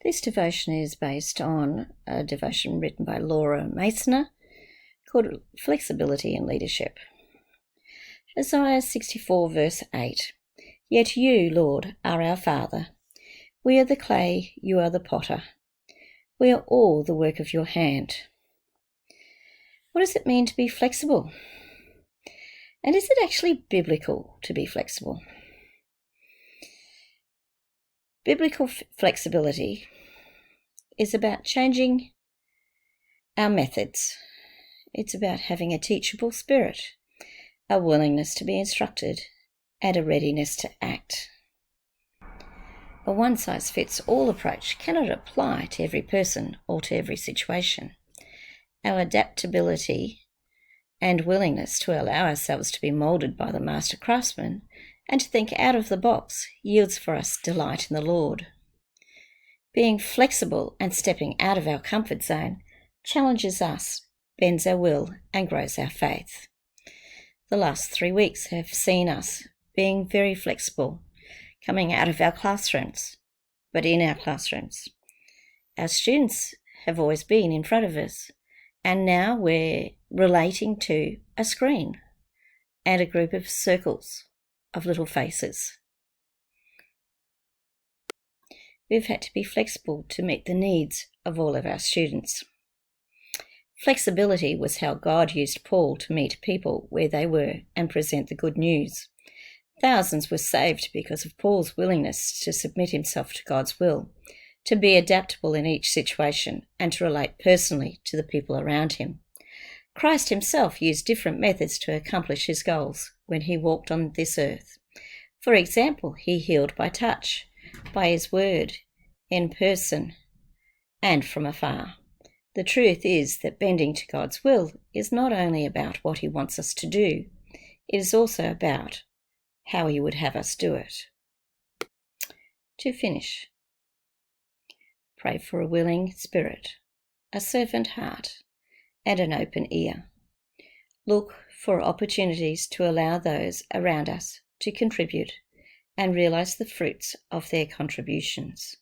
This devotion is based on a devotion written by Laura Masoner called Flexibility in Leadership. Isaiah 64 verse 8. Yet you, Lord, are our Father. We are the clay, you are the potter. We are all the work of your hand. What does it mean to be flexible? And is it actually biblical to be flexible? Biblical flexibility is about changing our methods. It's about having a teachable spirit, a willingness to be instructed, and a readiness to act. A one-size-fits-all approach cannot apply to every person or to every situation. Our adaptability and willingness to allow ourselves to be moulded by the master craftsman and to think out of the box yields for us delight in the Lord. Being flexible and stepping out of our comfort zone challenges us, bends our will, and grows our faith. The last 3 weeks have seen us being very flexible, coming out of our classrooms, but in our classrooms. Our students have always been in front of us, and now we're relating to a screen and a group of circles of little faces. We've had to be flexible to meet the needs of all of our students. Flexibility was how God used Paul to meet people where they were and present the good news. Thousands were saved because of Paul's willingness to submit himself to God's will, to be adaptable in each situation, and to relate personally to the people around him. Christ himself used different methods to accomplish his goals when he walked on this earth. For example, he healed by touch, by his word, in person, and from afar. The truth is that bending to God's will is not only about what he wants us to do, it is also about how he would have us do it. To finish, pray for a willing spirit, a servant heart, and an open ear. Look for opportunities to allow those around us to contribute and realize the fruits of their contributions.